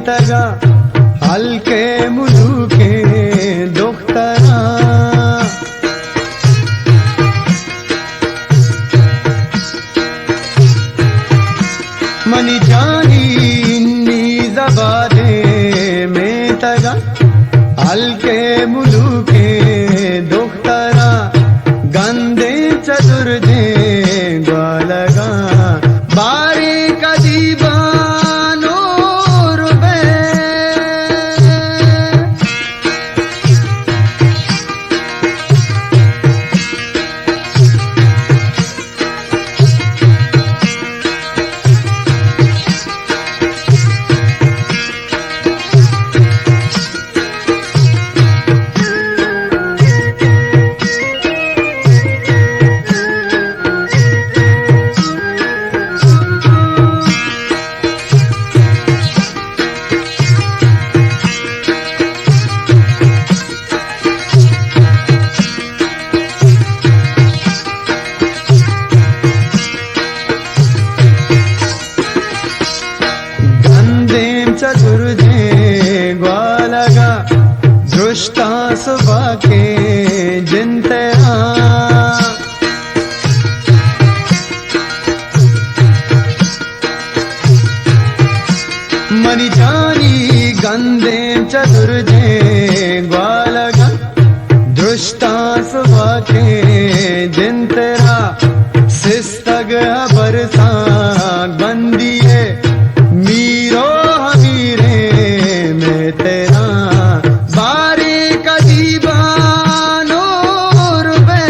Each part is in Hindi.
तगा हल्के मुलुके दुख्तरा मनी जानी इन्नी जबादे में तगा हल्के मुलुके दुख्तरा गंदे चतुर दे ग्वालगा बारी कदीबानो रुबे चतुर दे ग्वालगा दृष्टा सुबह के जिनते मनी जानी गंदे चतुर दे ग्वालगा दृष्टा सुबह के जिनते सिस्तग बरसा बंदिए मीरो तेरा बारी कदीबानो रुबे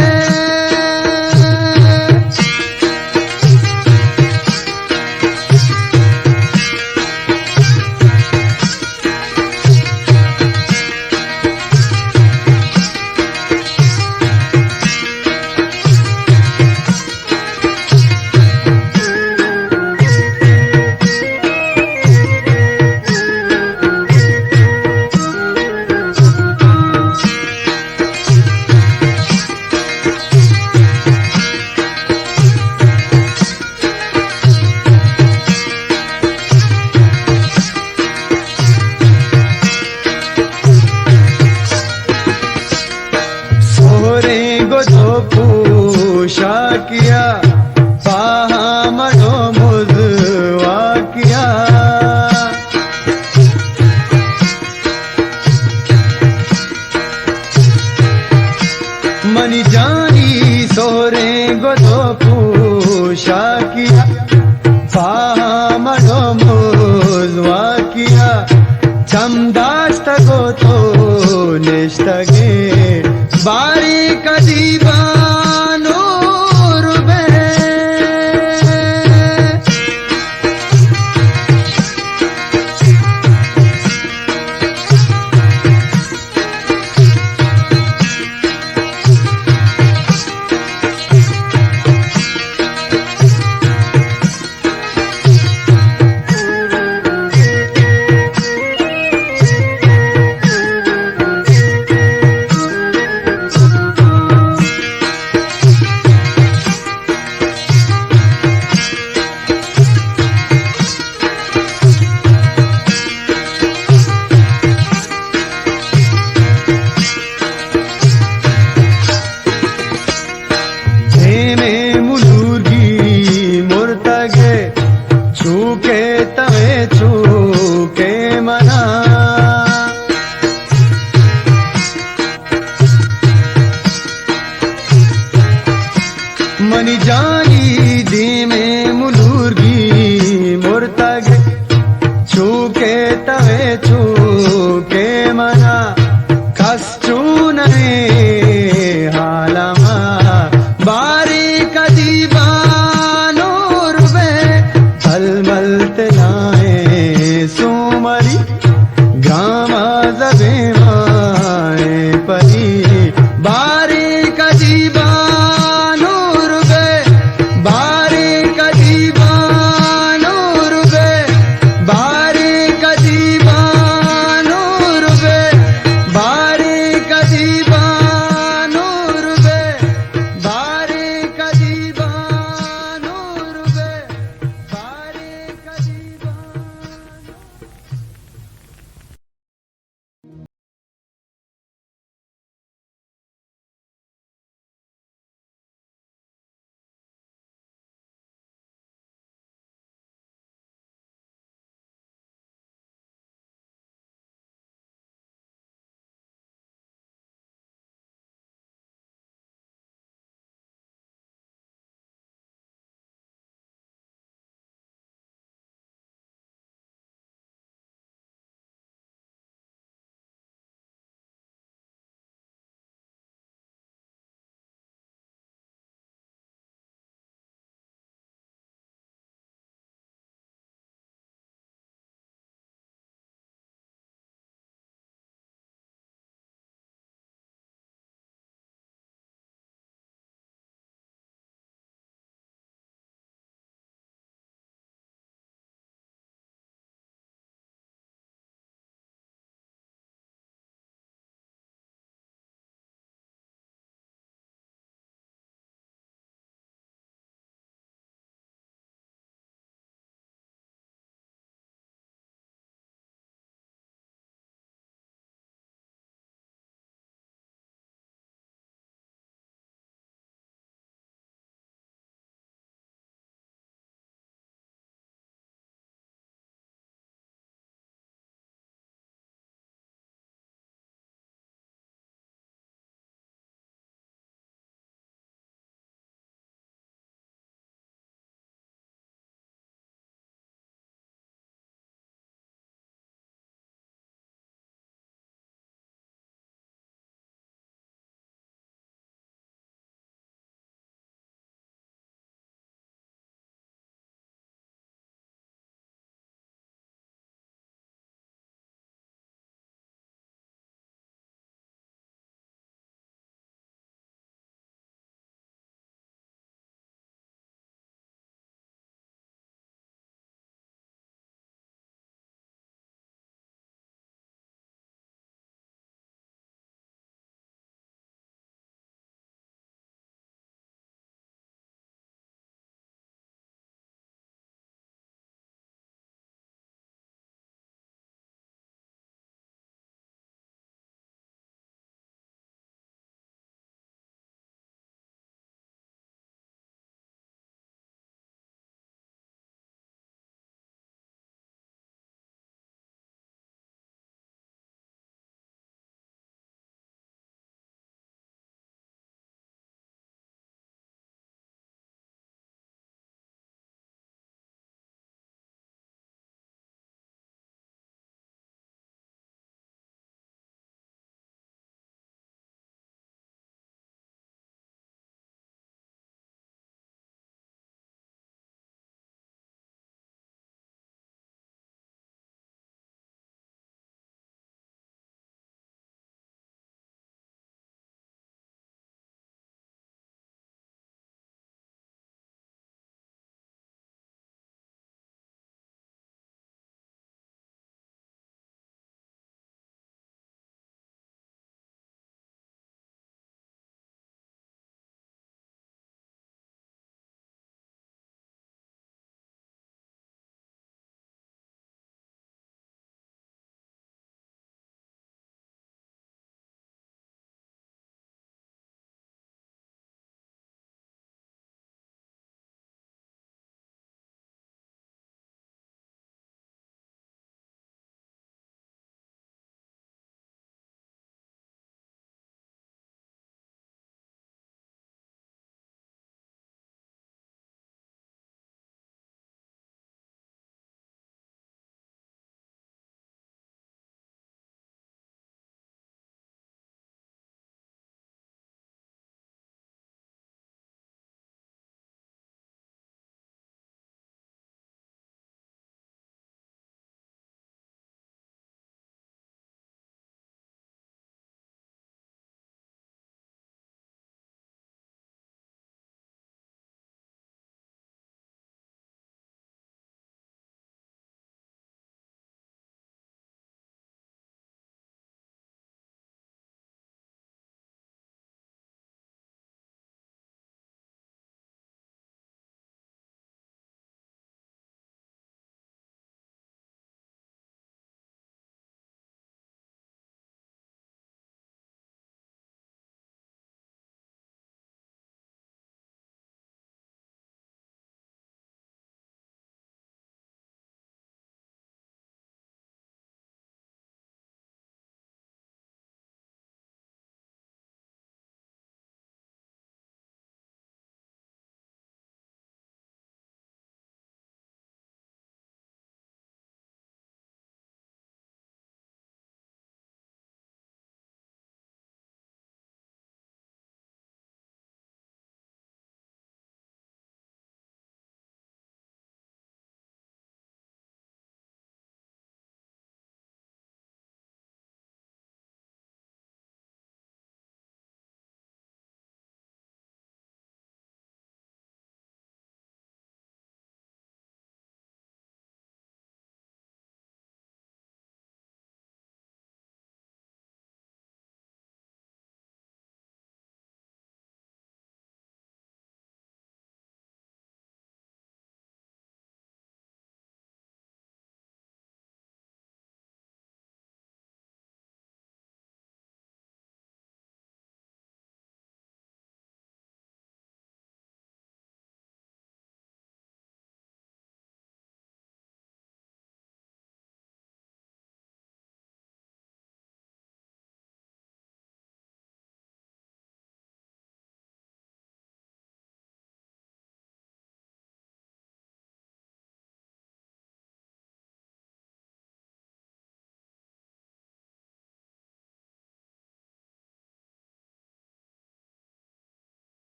पूषा किया पाहा मनो मुझवा किया मनी जानी सोरे गोदो पूषा किया पाहा मनो मुझवा किया चमदास्त गो तो निष्ठगे बारी कदीबानो रुबे मनी जानी दी में मुलूरगी मुर्तगे छूके तवे छूके मना कस्चू नहीं हालमा बारी कदीबानो रुबे तलमल तलाए सुमरी ग्रामा जबे माए परी बारी कदीबानो रुबे बारी कदीबानो रुबे बारी कदीबानो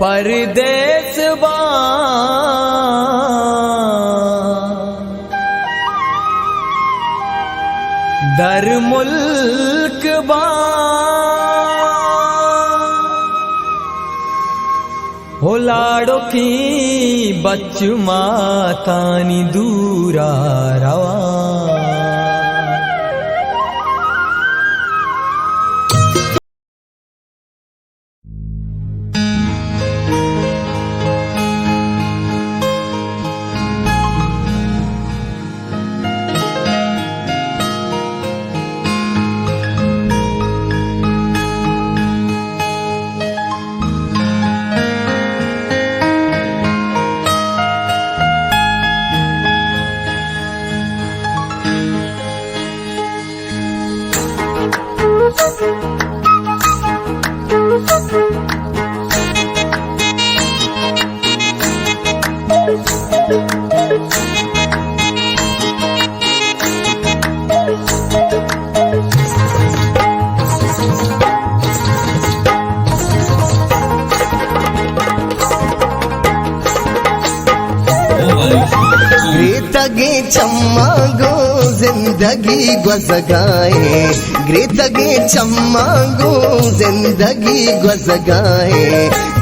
परदेस बा दर मुल्क बा हो लाड़ो की बच्चु मातानी दूरा रवा ग्रेतगे चम्मा गो जिंदगी गुज़गाए ग्रेतगे चम्मा गो जिंदगी गुज़गाए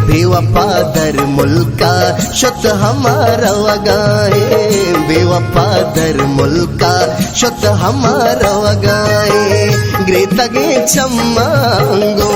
बेवफा दर मुल्का शुत हमारा वगाए बेवफा दर मुल्का शुत हमारा वगाए ग्रेतगे चम्मा गो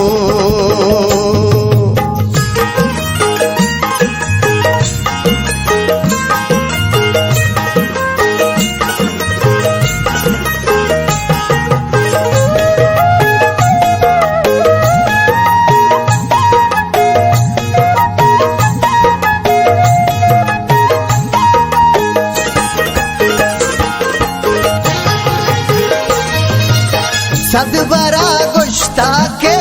सदबरा गुश्ता के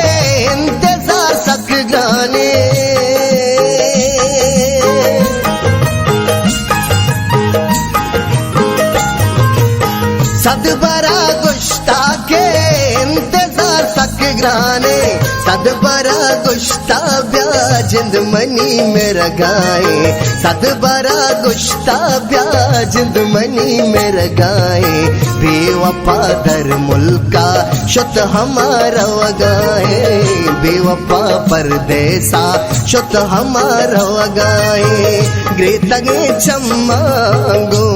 इंतजार सक गाने सदबरा गुश्ता के इंतजार सक गाने सदबरा गुश्ता ब्या जिंद मनी में रगाए सदबरा गुश्ता ब्या जिंद मनी में रगाए बेवफा दर मुल्का शुत हमारा वगाए बेवफा परदेसा शुत हमारा वगाए ग्रेतगे चम्मा गो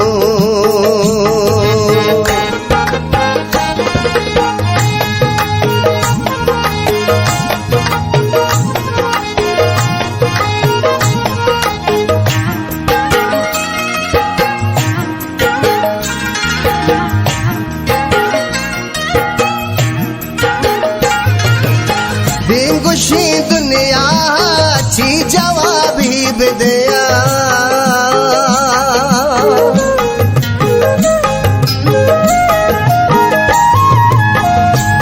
बेगुशी दुनिया ची जवाबी बिदया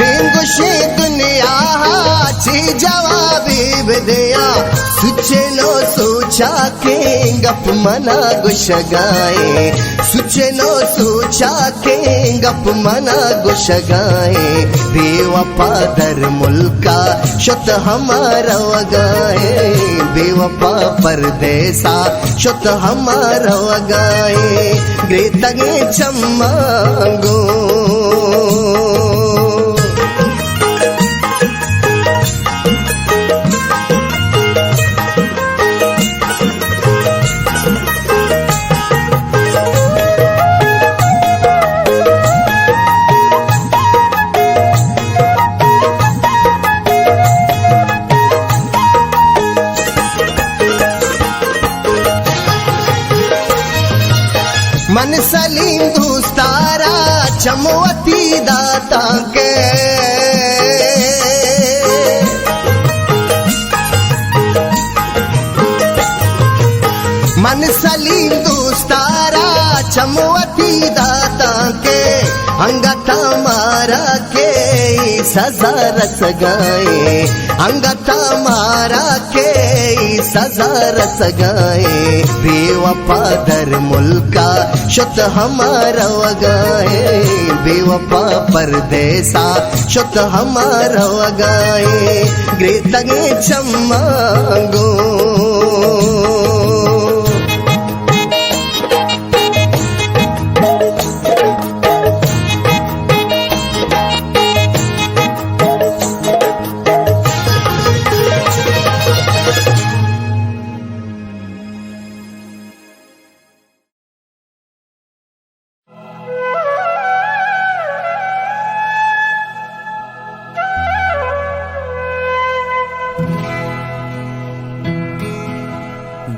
बेगुशी दुनिया ची जवाबी बिदया सुचे नो सोचा के गप मना गुशगाए सुचे नो सोचा के गप मना गुशगाए बेवफा दर मुल्का शुत हमारा वगाए बेवफा परदेसा शुत हमारा वगाए ग्रेतगे चम्मा गो मन सलीम दोस्तारा चमवती दाता के मन सलीम दोस्तारा चमवती दाता के अंगता मारा के सजा रस गाए अंगता मारा के सजा रस गाए बेवफा दर मुल्का शुत हमारा वगाए बेवफा परदेसा शुत हमारा वगाए ग्रेतगे चम्मा गो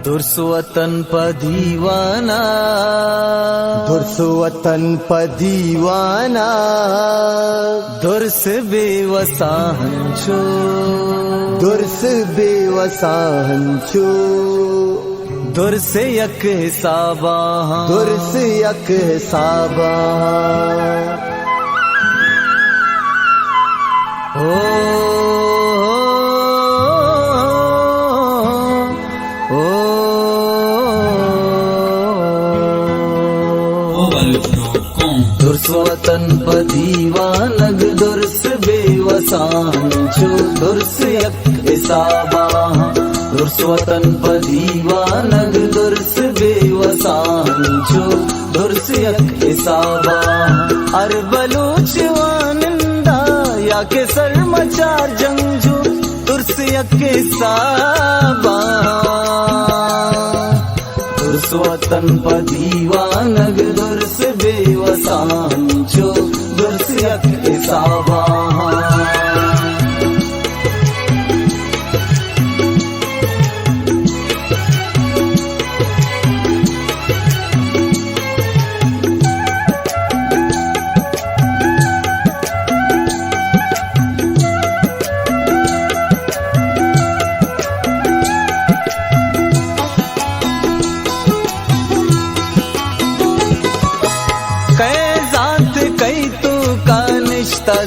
दुर्सुवतन पदीवाना दुर्सुवतन पदीवाना दुर्स बेवसा हंचो दुर्स बेवसा हंचो दुर्स यक हिसाबा दुर्स यक हिसाबा दुर्सुवतन पदीवानग दुर्स बेवसांचो दुर्स यक हिसाबा दुर्सुवतन पदीवानग दुर्स बेवसांचो दुर्स यक हिसाबा अर बलूच वानिंदा या के सरमचार जंगजू दुर्स यक हिसाबा दुर्सुवतन पदीवानग दुर्स बेवसांचो दुर्स यक हिसाबा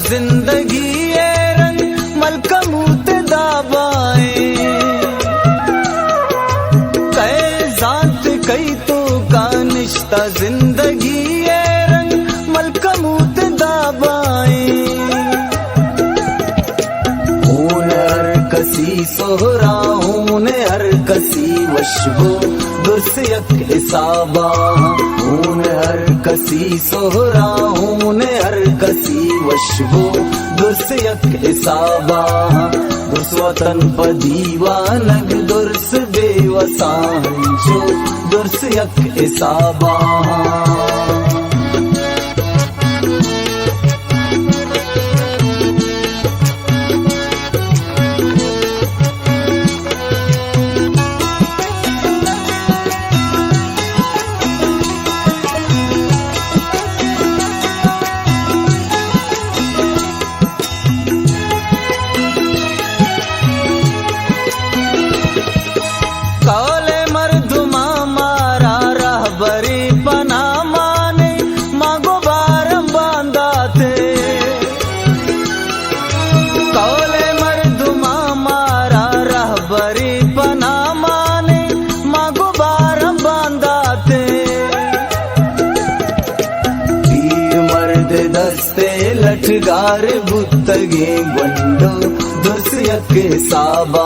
जिंदगी ये रंग मलकमूत दाबाए कै जात कई तो का निश्ता जिंदगी ये रंग मलकमूत दाबाए ऊन हर कसी सोहरा ऊन हर कसी वशबो दुर्स यक हिसाबा ऊन हर कसी सोहरा ऊन हर कसी वशबो दुर्स यक हिसाबा दुर्सुवतन पदीवानग दुर्स बेवसांचो दुर्स यक हिसाबा लठगार बुत्तगे बंडो दुर्स यक हिसाबा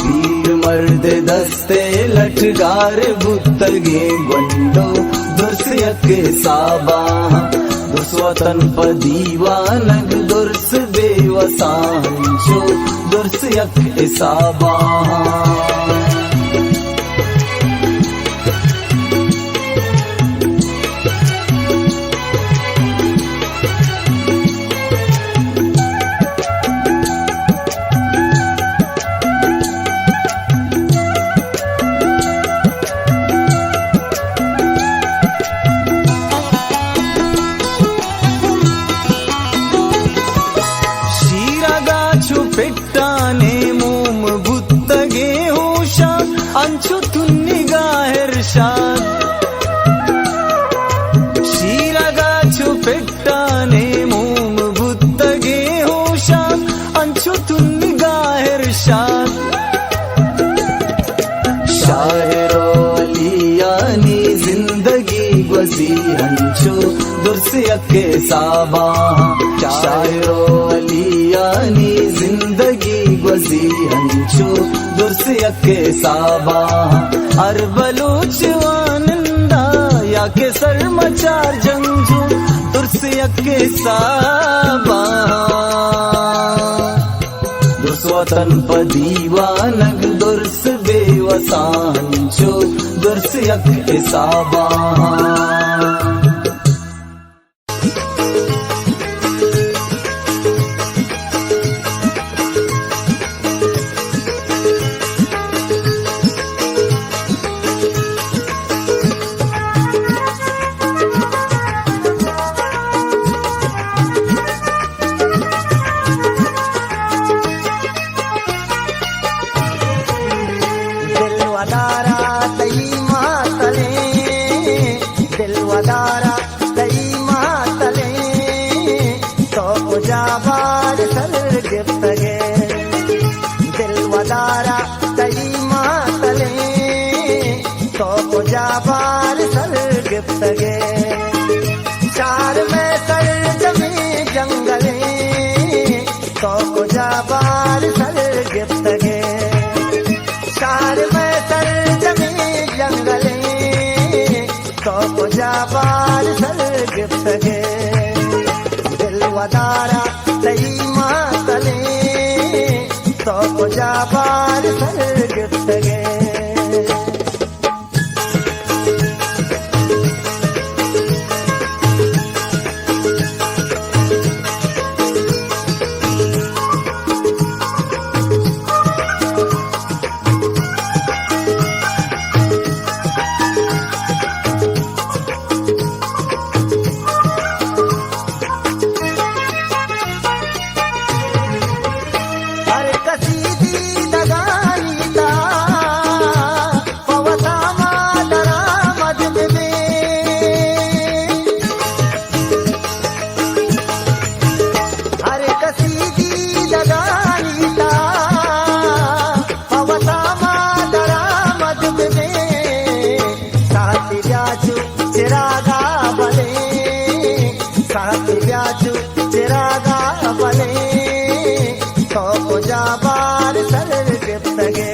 वीर मर्द दस्ते लठगार बुत्तगे बंडो दुर्स यक हिसाबा दुर्सुवतन पदीवानग दुर्स बेवसांचो दुर्स यक हिसाबा పెట్టానే మోమ బుత్తగే హోషా అంచు తున్నిగా హెర్షాద్ శీరగాచు పెట్టానే మోమ బుత్తగే హోషా అంచు తున్నిగా హెర్షాద్ షాహిరో అలియాని జిందగీ వజీ అంచు दुर्स यक हिसाबा शायरो अलियानी जिंदगी गुज़ी हंचो दुर्स यक हिसाबा अर बलूच वानिंदा या के सरमचार जंगजू दुर्स यक हिसाबा दुर्सुवतन पदीवानग दुर्स बेवसांचो दुर्स यक हिसाबा जाबार सर गिफ्तगे चार में सर जमी जंगले तो जाबार सर गिफ्तगे चार में सर जमी जंगले तो जाबार सर गिफ्तगे दिल वदारा तई मातले तो जाबार सर गिफ्तगे जाबार सर गिफ्तगे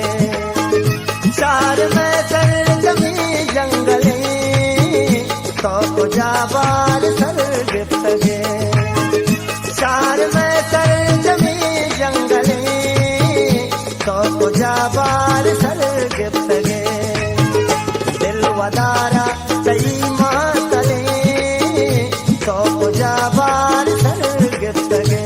चार में सर जमी जंगले तो जाबार सर गिफ्तगे चार में सर जमी जंगले तो जाबार सर गिफ्तगे दिल वदारा सही मातले तो जाबार सर गिफ्तगे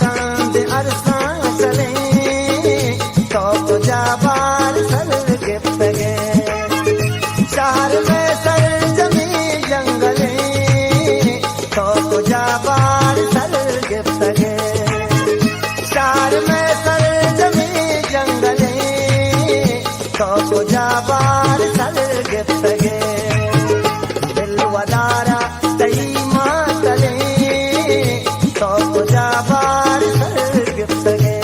कांद अरसा चले तो जाबार सर गिफ्तगे चार में सर जमी जंगले तो जाबार सर गिफ्तगे चार में सर जमी जंगले तो जाबार सर गिफ्तगे दिल वदारा तई मातले तो जाबार सर गिफ्तगे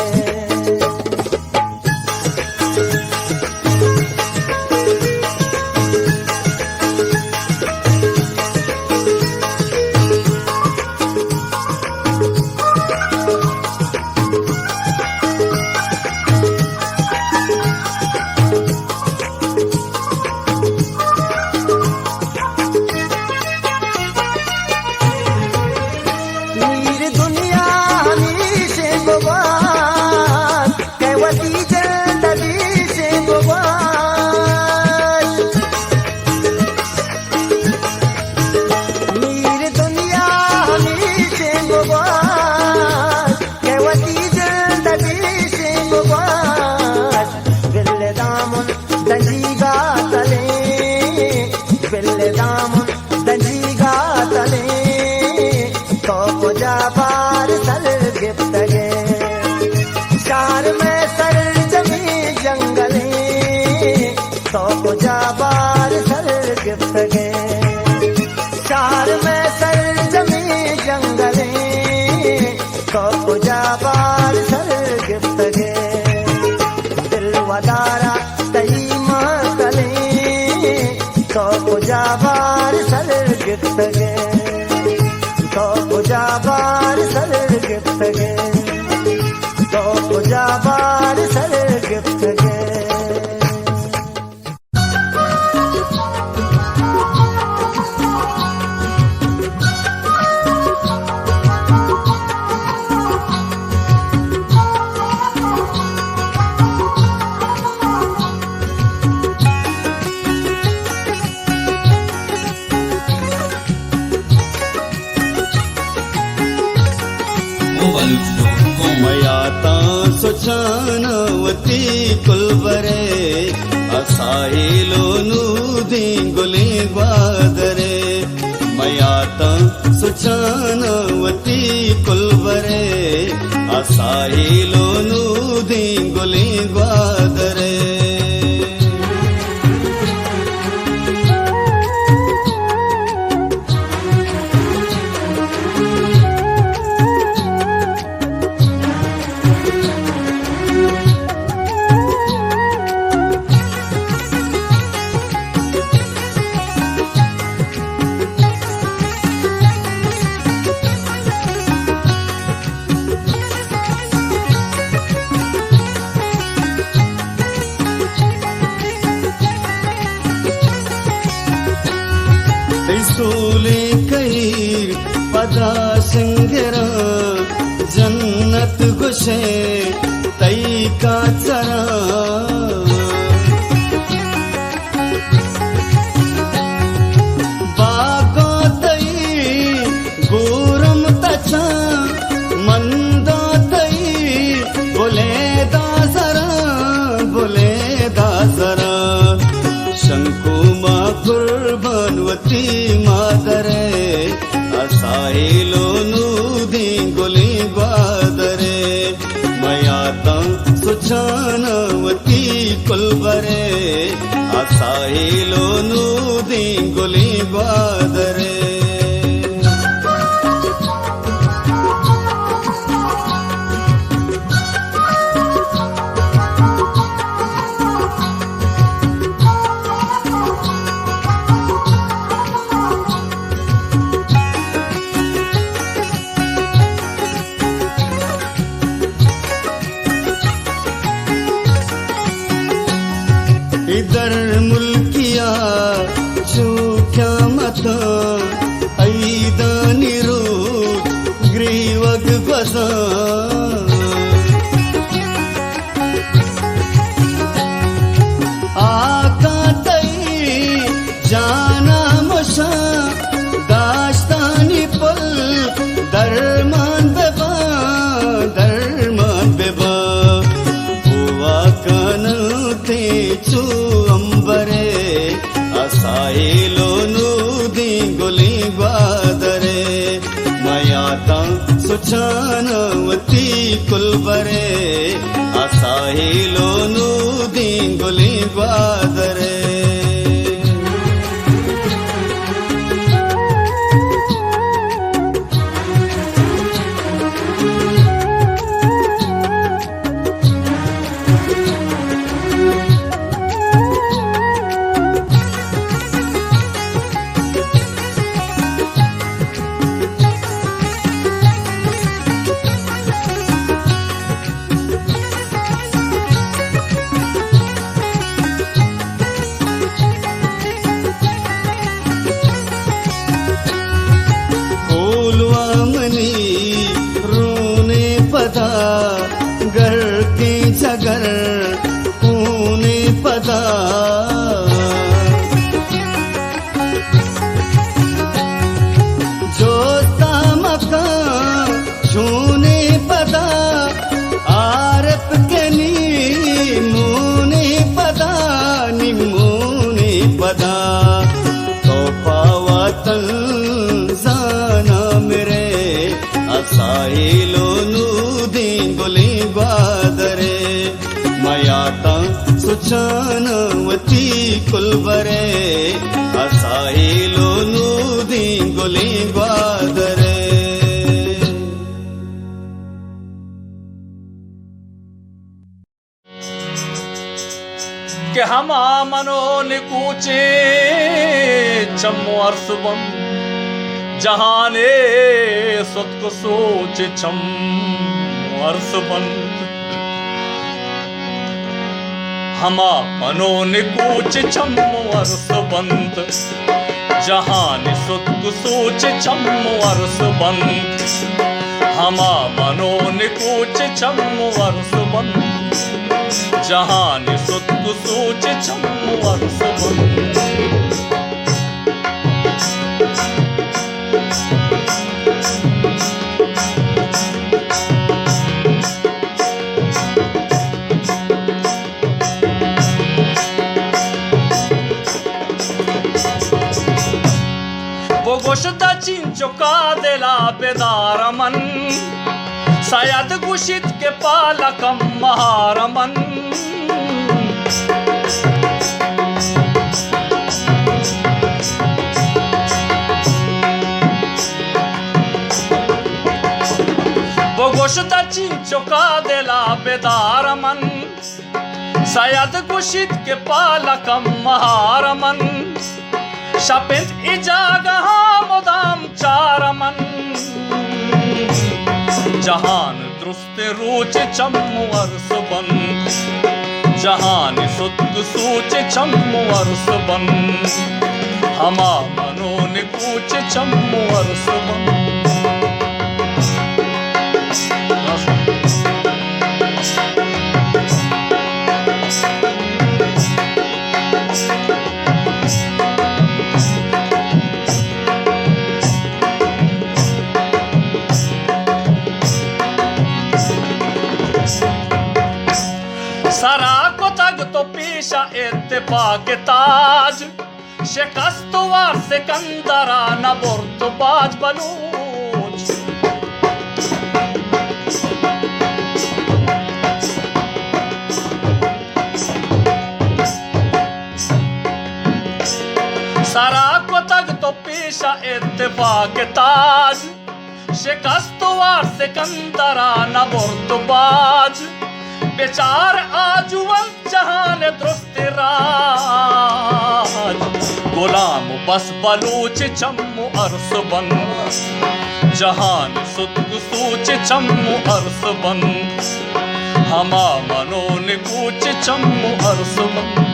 जाबार सर गिफ्तगे चार में सर जमी जंगले तो जाबार सर गिफ्तगे चार में सर जमी जंगले तो जाबार सर गिफ्तगे दिल वदारा तई मातले तो जाबार सर गिफ्तगे तो जाबार सर गिफ्तगे तो जाबार सर गिफ्तगे मयाता सुचानवती कुलबरे असाहिलोनु दिंगुली ग्वादरे मयाता सुचानवती कुलबरे असाहिलोनु दिंगुली ग्वादरे सूले कईर पदा सिंगरा जन्नत गुशे तई का चरा बागो तई गोरम तचा मंदो तई बोले दासरा शंकुमा कुर्बानवती मादरे असाहिलोनु दिंगुली ग्वादरे मयाता सुचानवती कुलबरे असाहिलोनु दिंगुली ग्वादरे इधर मुल्किया चूक्या मता ऐदा निरो ग्रीवग बसा आका तई जाना मशा दास्तानी पल दरमान बेबा हुआ कनते चू अंबरे असाहिलोनु दिंगुली ग्वादरे मयाता सुचानवती कुलबरे असाहिलोनु दिंगुली ग्वादरे घर के जगर ऊने पदा जोता मका छूने पदा आरप के नीमूने पदा तो पावतन जाना मेरे असाहिलोनु दिंगुली ग्वादरे मयाता सुचानवती कुलबरे असाहिलोनु दिंगुली ग्वादरे के हम मनो निकूचे चमो अर्सबम जहाने सत्क सोच चम अर्सबंत हमा मनो निकूच चम अर्सबंत जहान सत्क सोच चम अर्सबंत हमा मनो निकूच चम अर्सबंत जहान सत्क सोच चम अर्सबंत चुका दिला बेदारमन सयद गुशित के पालकम महारमन वो गोश्त चुका दिला बेदारमन सयद गुशित के पालकम महारमन शपित इजागहा मुदाम चारमन जहान दुरुस्त रूच चम्मु अरसबन जहान सुत सूच चम्मु अरसबन हमा मनोन कूच चम्मु अरसबन सरा को तग तो पेशा इत्तेफाक ताज शिकस्त वार सिकंदरा न बुर्तबाज बलूच सरा को तग तो पेशा इत्तेफाक ताज शिकस्त वार सिकंदरा न बुर्तबाज बेचार आजुवल जहान दुरुस्त राज गुलाम बस बलूच चम्मु अरसबन जहान सुत सूच चम्मु अरसबन हमा मनोन कूच चम्मु अरसबन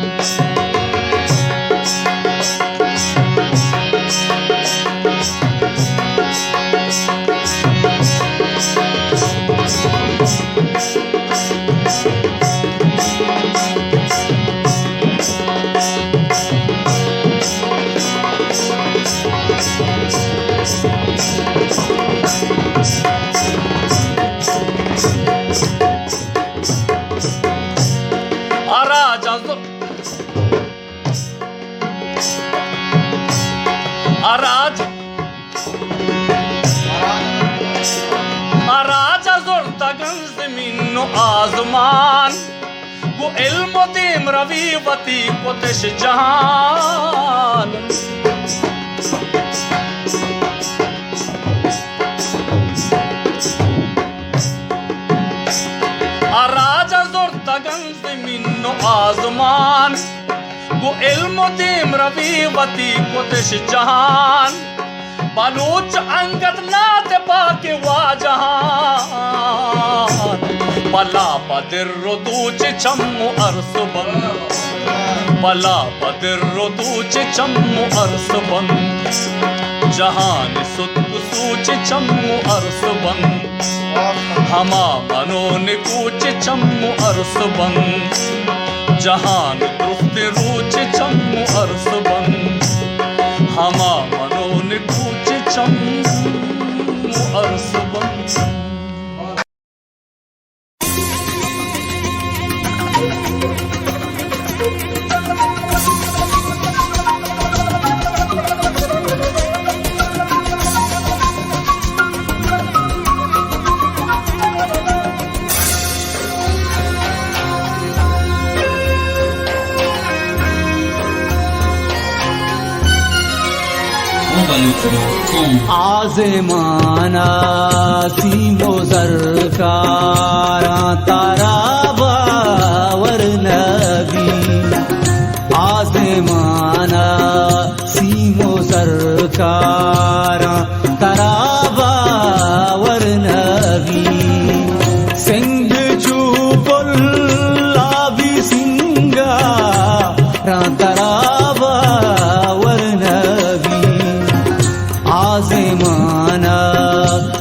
आजमान वो इल्म दीम रवीवती कुतिश जहान राजा जुर्तगन ज़मीनो आजमान वो इल्म दीम रवीवती कुतिश जहान बलूच अंगद नात पाके वाजहान पला बदिर रुदूच चम्मु अरसबन पला बदिर रुदूच चम्मु अरसबन जहान सुत सूच चम्मु अरसबन हमा मनोन कूच चम्मु अरसबन जहान दुरुस्त रूच चम्मु अरसबन हमा मनोन कूच चम्मु अरसबन आज़माना सीमो सरकारा तारा बावर नबी आज़माना सीमो सरकारा तारा बावर नबी सिंध चूपुल्ला भी सिंगा तारा आज़माना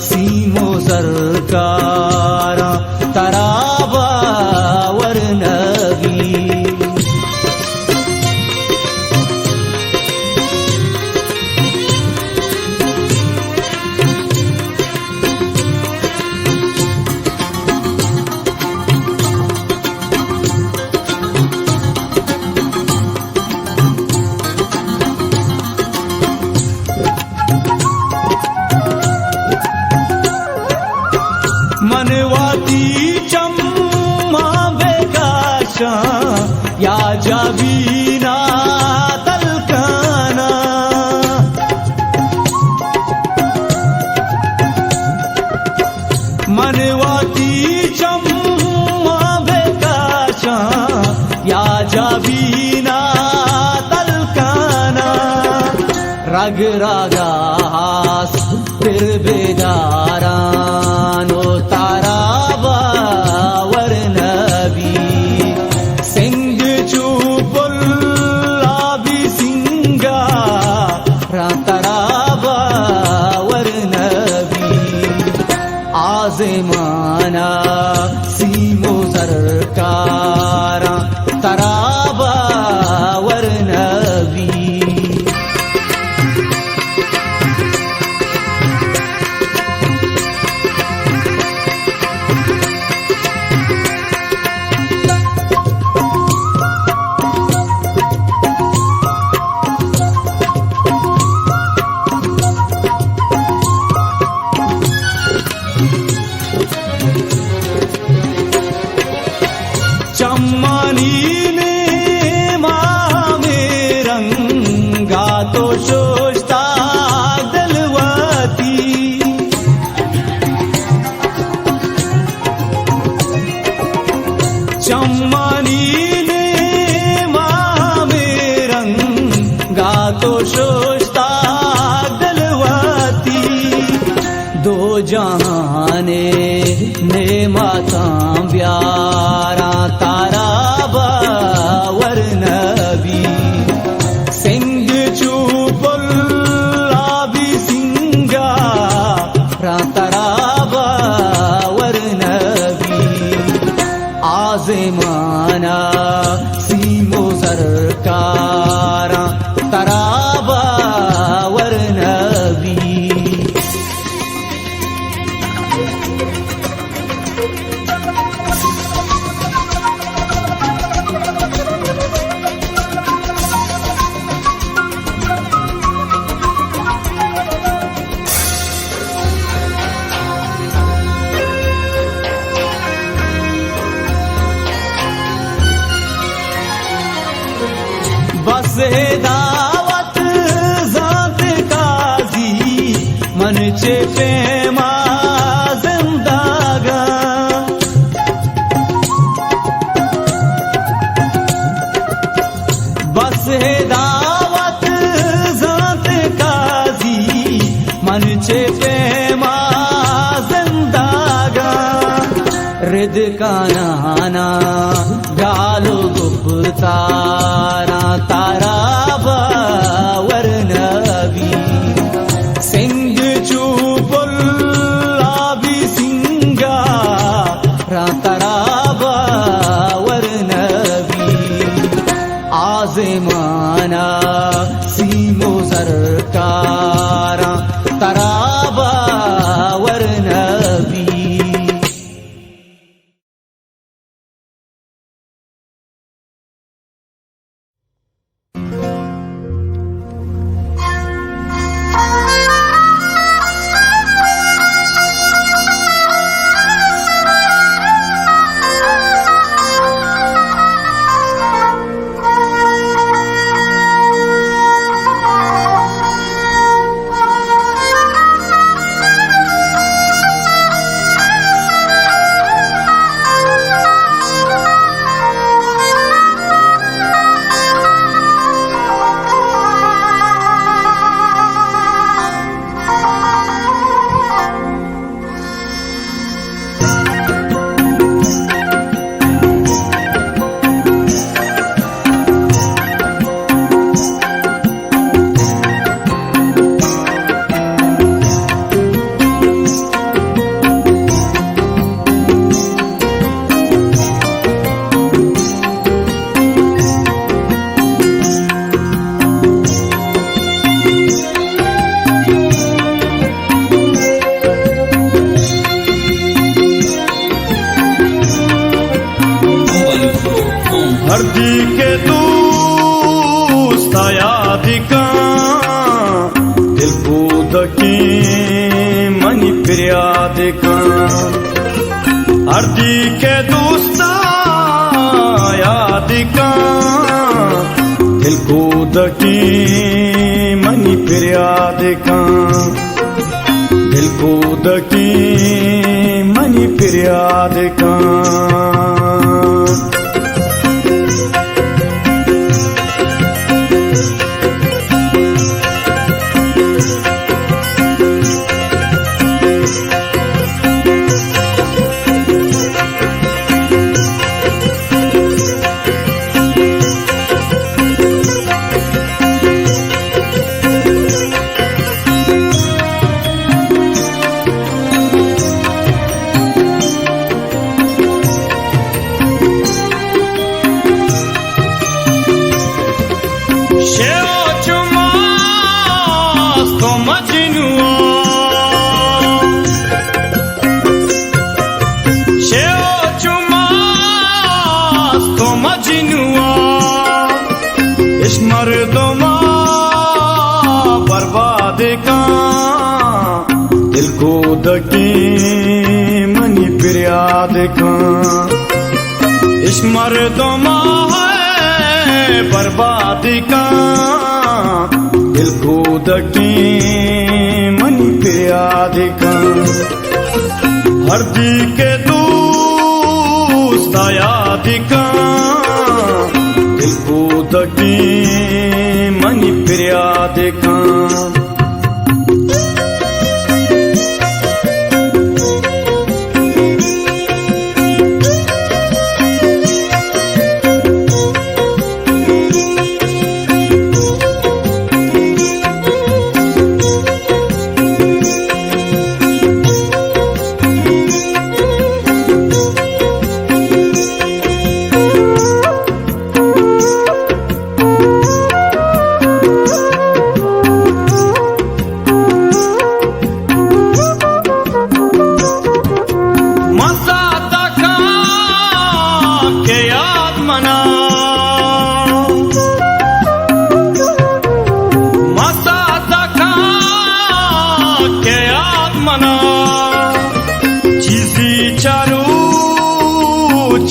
सीमो सरकारा तारा बावर नबी मनवाती चम्मा बेकाशा या जाबीना तलकाना मनवाती चम्मा बेकाशा या जाबीना तलकाना रग रागास फिर बेदारानो तारा बावर नबी सिंग चुपुल्ला भी सिंगा तारा बावर नबी आज़माना सीमो सरकारा तारा बावर नबी चम्मानी ने माँ में रंगा तो सोचता दलवाती चम्मानी ने माँ में रंगा तो सोचता दलवाती दो जहाने ने माता प्यारा तारा बावर नबी सिंग चुपुल्ला भी सिंगा तारा बावर नबी आज़माना सीमो सरकारा तारा बावर नबी बस दावत ज़ात काजी मन चे पेमा जिंदागा बस दावत ज़ात काजी मन चे पेमा जिंदागा रिद का नाना गालो गुप्तारा तारा बावर नबी सिंग चुपुल्ला भी सिंगा तारा बावर नबी आज़माना सीमो सरकारा तारा बावर नबी धरती के दूस्त यादिका दिल कूद की मनी प्रियादिका हरदी के दोस्ता याद का दिल को दकी मनी फिर याद का दिल को दकी मनी फिर याद का मर्दों बर्बाद का दिल को दकी मनी फिर याद का इस मर्दों है बर्बाद का दिल को दकी मनी फिर याद का हरदी के दोस्त याद का दिल को दकी मनी फिर याद का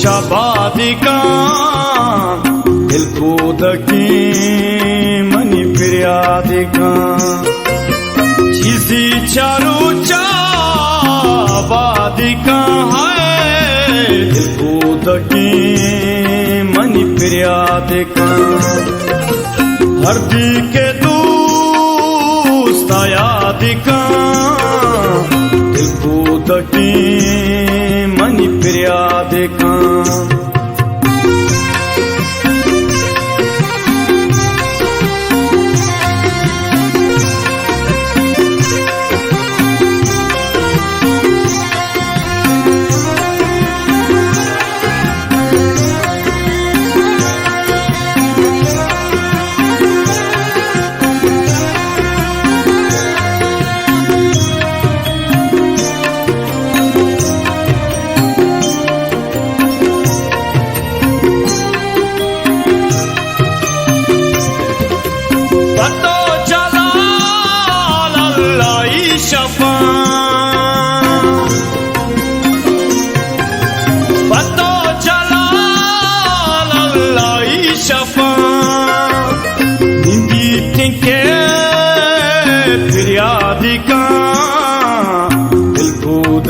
चाबादी का दिल को दकी मनी फिर याद का चीज़ी चारू चाबादी का है दिल को दकी मनी फिर याद का हरदी के दोस्त याद का दिल को दकी मनी फिर याद का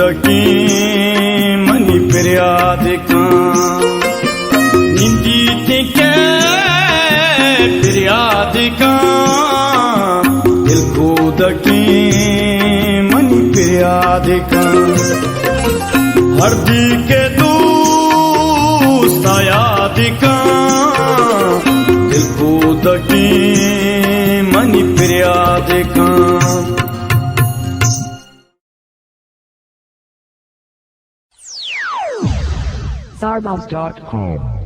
दकी मनी फिर याद का निंदी के फिर याद का दिल को दकी मनी फिर याद का हरदी के दोस्त याद का दिल को दकी मनी फिर याद का Starbucks.com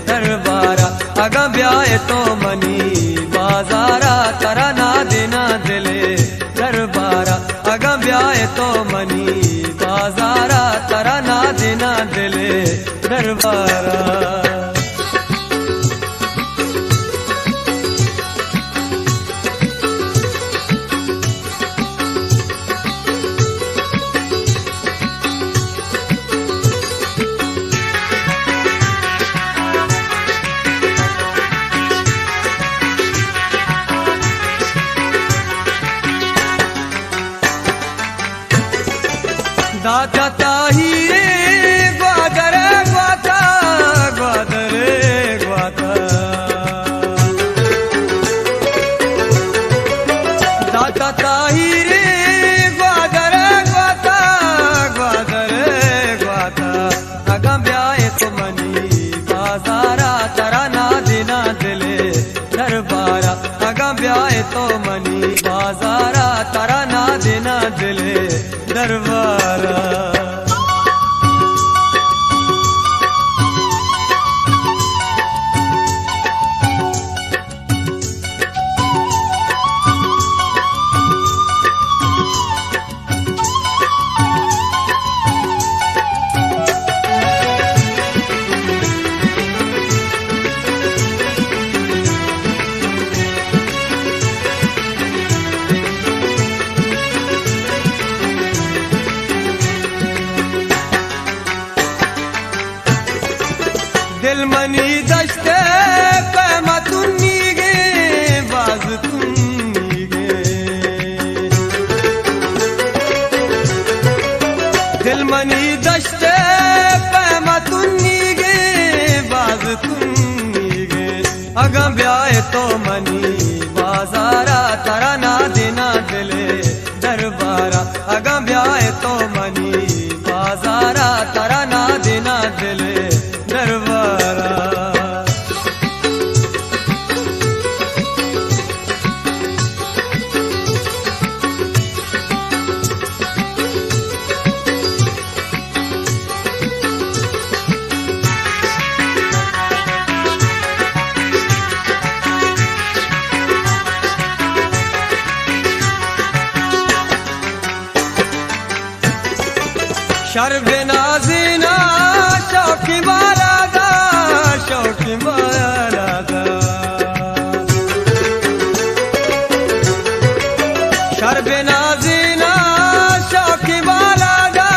दरबारा अगा ब्याह तो मनी बाजारा तारा ना देना दिले दरबारा अगा ब्याह तो मनी बाजारा तारा ना देना दिले दरबारा दाता ताहिरे ग्वादरे ग्वाता ग्वादरे ग्वाता दाता ताहिरे ग्वादरे ग्वाता ग्वादरे ग्वाता अगा ब्याह तो मनी बाजारा तारा ना देना दिले दरबारा अगा ब्याह तो मनी बाजारा तारा ना देना दिले दरबारा दिल मनी दश्ते पैमा तुन्नी गे बाज तुन्नी गे दिल मनी दश्ते पैमा तुन्नी गे बाज तुन्नी गे अगा ब्याह तो मनी बाजारा तारा ना देना दिले दरबारा अगा ब्याह तो मनी बाजारा तारा ना देना दिले दरबारा शर्बे नाज़ीना शौकी बारादा शौकी बारादा शर्बे नाज़ीना शौकी बारादा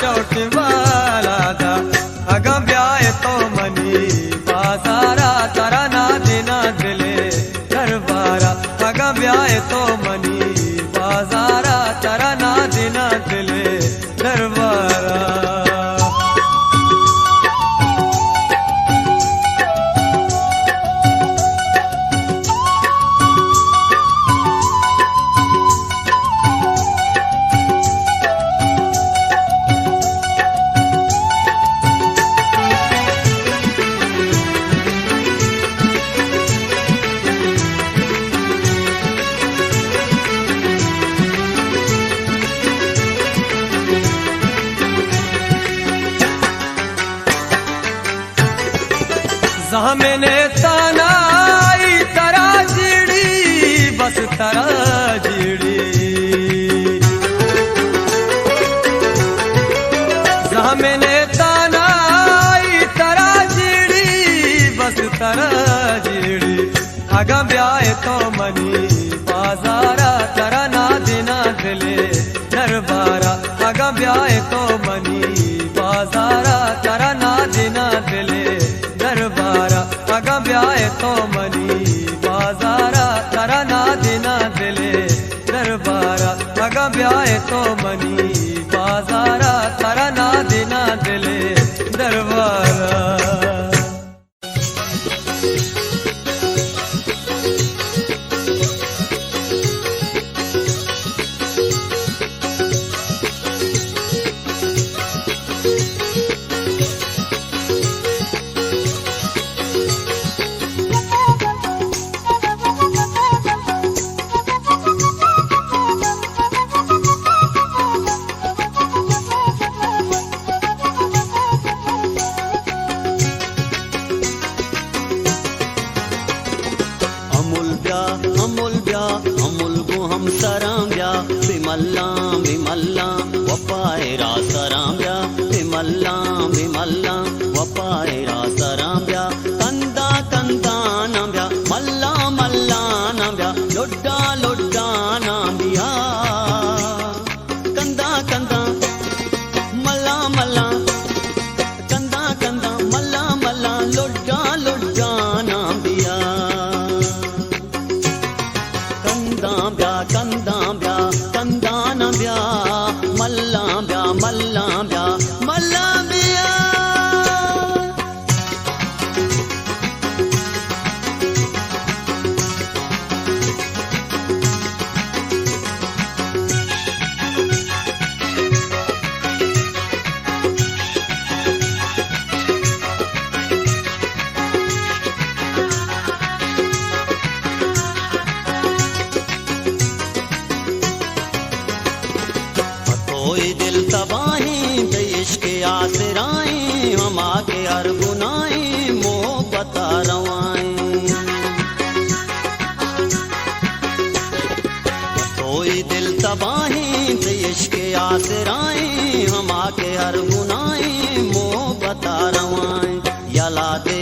शौकी बारादा अगा ब्याह तो मनी बाजारा तारा ना देना दिले दरबारा अगा ब्याह तो मनी बाजारा तारा ना देना दिले दरबारा जहाँ मैंने तानाई तरा जीड़ी बस तरा जीड़ी जहाँ मैंने तानाई तरा जीड़ी बस तरा जीड़ी अगा ब्याह तो मनी बाजारा तारा ना देना दिले दरबारा अगा ब्याह तो मनी बाजारा तारा ना देना दिले दरबारा अगा ब्याह तो मनी बाजारा तारा ना देना दिले दरबारा अगा ब्याह तो मनी बाजारा तारा ना देना दिले दरबारा सिराए हम आके हर गुनाए मोह बता रवाए यला दे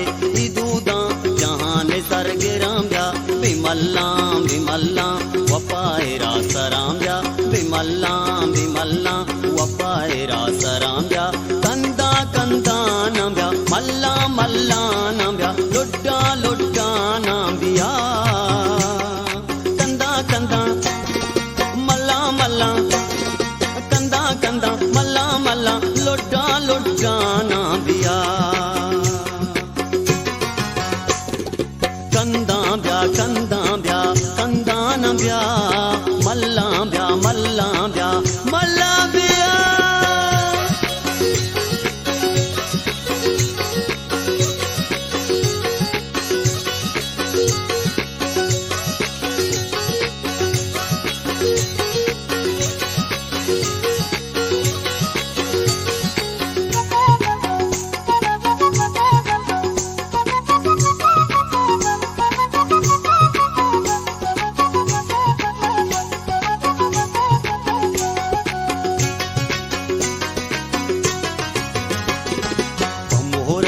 दूदा जहान सर गिराम्या बिमल्ला बिमल्ला वपायरा सराम्या बिमल्ला बिमल्ला वपायरा सराम्या कंदा कंदा नम्या मल्ला मल्ला नम्या लुड्डा लुड्डा नम्या कंदा कंदा मल्ला मल्ला कंदा कंदा मल्ला मल्ला लुड्डा लुड्डा नम्या कंदा ब्या कंदा ब्या कंदा नम्या मल्ला ब्या मल्ला ब्या मल्ला ब्या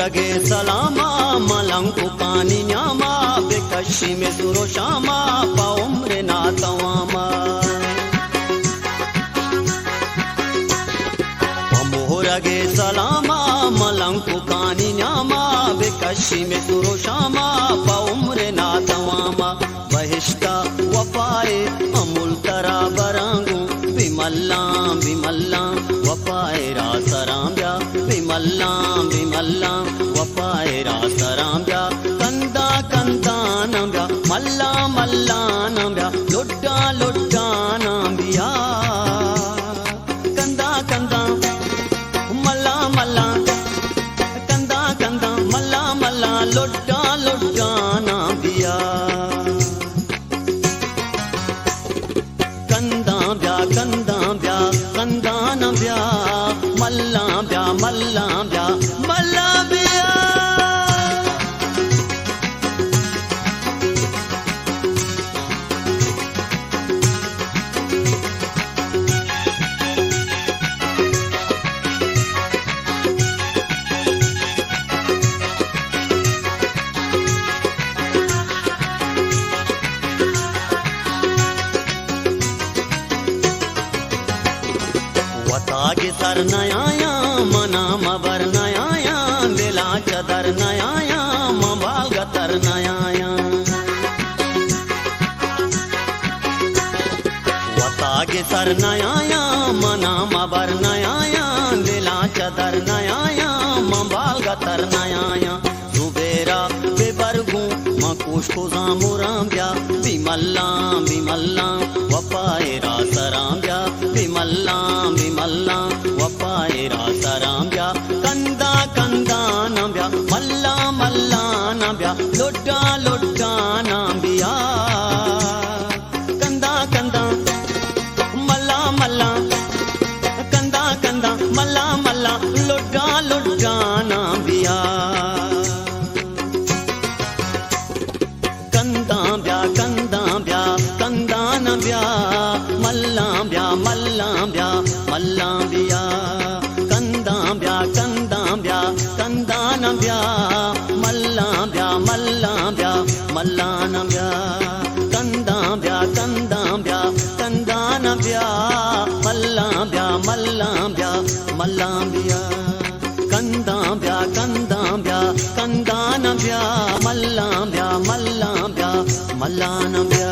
रगे सलामा मलंकु कानी न्यामा बेकशी में सुरो शामा पाउम्रे ना तवामा रगे सलामा मलंकु कानी न्यामा बेकशी में सुरो शामा पाउम्रे ना तवामा बहिष्टा वपाए अमुल तरा बरांगू बिमल्ला बिमल्ला वपायरा सराम्या बिमल्ला बिमल्ला वपायरा सराम्या कंदा कंदा नम्या मल्ला मल्ला नम्या लुड्डा लुड्डा नम्या कंदा कंदा मल्ला मल्ला कंदा कंदा मल्ला मल्ला लुड्डा लुड्डा नम्या कंदा ब्या कंदा ब्या कंदा नम्या मल्ला ब्या मल्ला ब्या मल्ला ब्या वतागे सर नयाया मना मबर नयाया दिला चदर नयाया मबाल गतर नयाया वतागे सर नयाया मना मबर नयाया दिला चदर नयाया मबाल गतर नयाया सुबेरा बेबरगू मकुश को जामुराम्या बिमल्ला बिमल्ला वपायरा सराम्या बिमल्ला बिमल्ला वपायरा सराम्या कंदा कंदा नम्या मल्ला मल्ला नम्या लुड्डा लुड्डा नम्या कंदा कंदा मल्ला मल्ला कंदा कंदा मल्ला मल्ला लुड्डा लुड्डा नम्या कंदा ब्या कंदा ब्या कंदा नम्या मल्ला ब्या मल्ला ब्या मल्ला ब्या कंदा ब्या कंदा ब्या कंदा नम्या मल्ला ब्या मल्ला ब्या मल्ला नम्या कंदा ब्या कंदा ब्या कंदा नम्या मल्ला ब्या मल्ला ब्या मल्ला ब्या कंदा ब्या कंदा ब्या कंदा नम्या मल्ला ब्या मल्ला ब्या मल्ला नम्या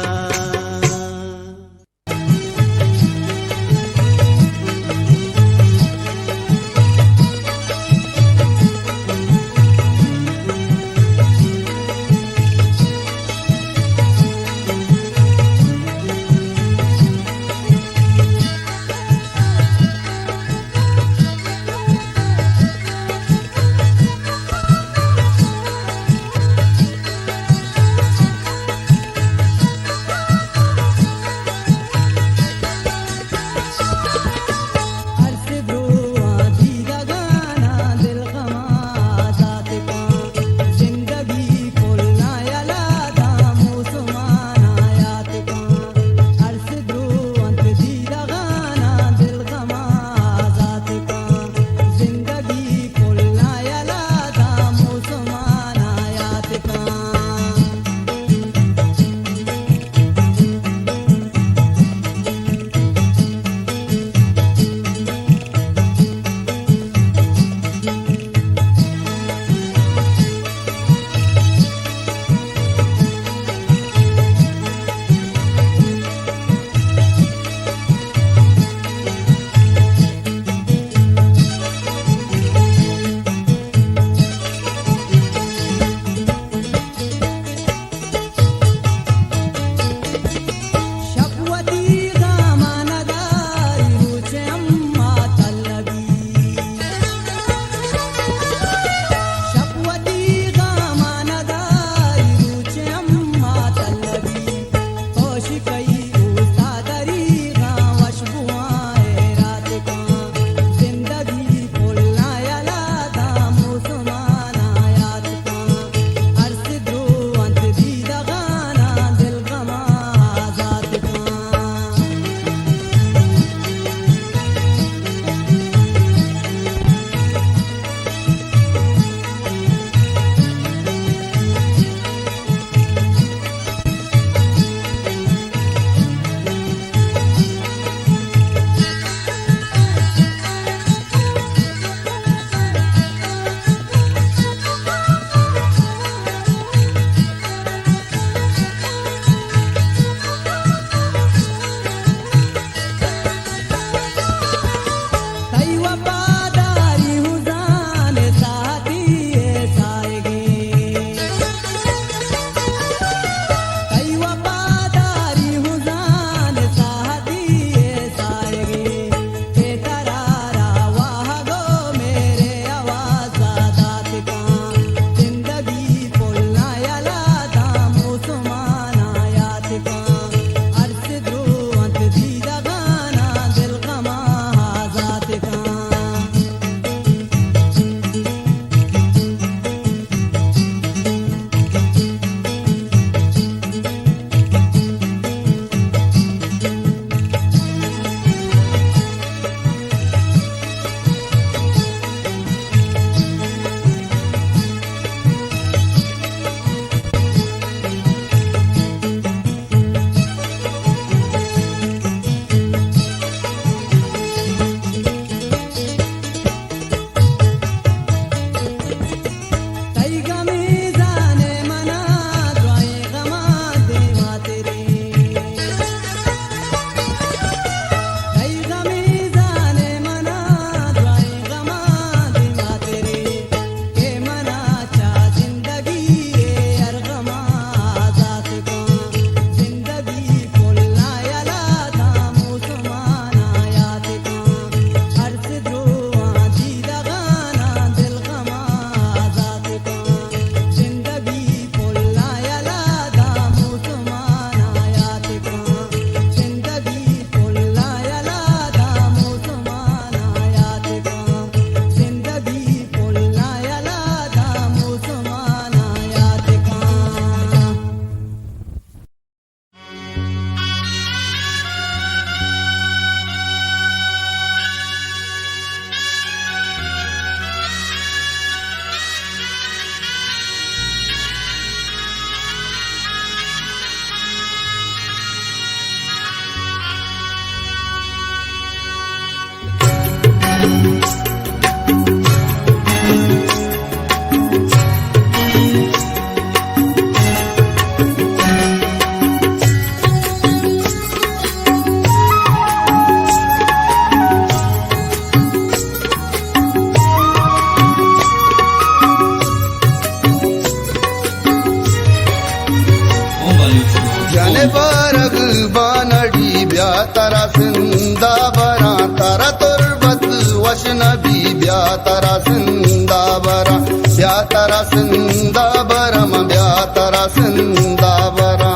ब्यातरा सिंदा बरा तारा तुरबत वश नबी ब्यातरा सिंदा बरा ब्यातरा सिंदा बरम ब्यातरा सिंदा बरा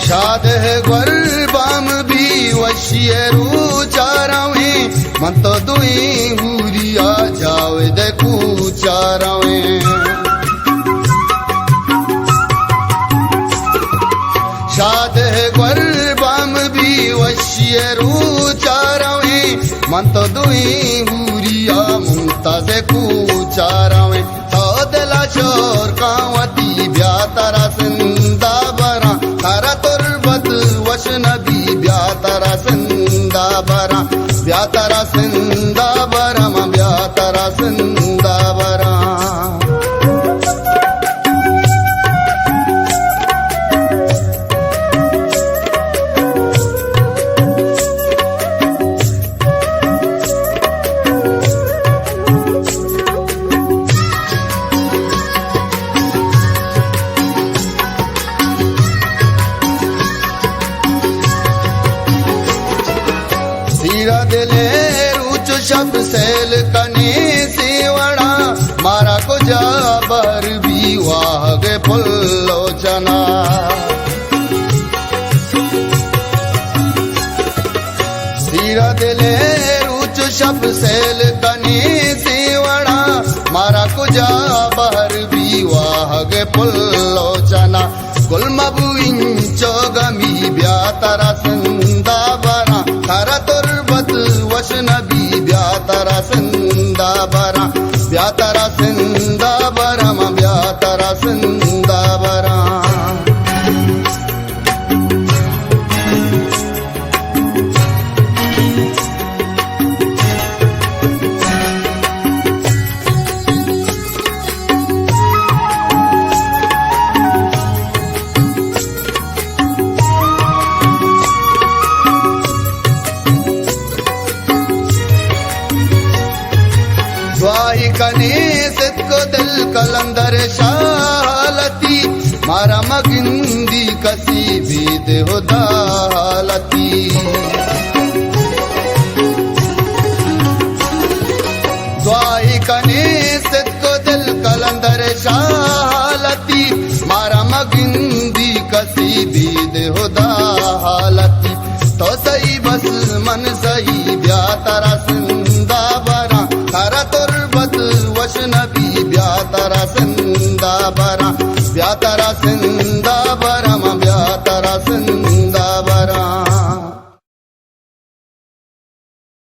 शाद है गुरबाम भी वशियरू चारावे मन तो दुई हुरिया जावे देखू चारावे शाद है गुरबाम भी वशियरू चारावे मन तो दुई हुरिया मुंता देखू चारावे तो दिला शोर कावती ब्यातरा सिंदा बरा तारा तुरबत वश नबी ब्यातरा सिंदा बरा ब्यातरा सिंदा बरम ब्यातरा सिंदा बरा सीरा दिले रुच शब सेल कने सेवड़ा मारा को जाबर भी वाह गे पुल्लोचना सीरा दिले रुच शब सेल कने सेवड़ा मारा को जाबर भी वाह गे पुल्लोचना गुलमबु इंचो गमी ब्यातरा सिंदा बरा तारा तुरबत वश नबी ब्यातरा सिंदा बरा ब्यातरा सिंदा बरम ब्यातरा सिंदा बरा दुआई कने सिद को दिल कलंदर शालती मारा मगिंदी कसी बीद हुदालती दुआई कने सिद को दिल कलंदर शालती मारा मगिंदी कसी बीद हुदालती तो सही बस मन सही ब्यातरा सिंदा बरा तारा तुरबत वश नबी ब्यातरा सिंदा बरा ब्यातरा सिंदा बरम ब्यातरा सिंदा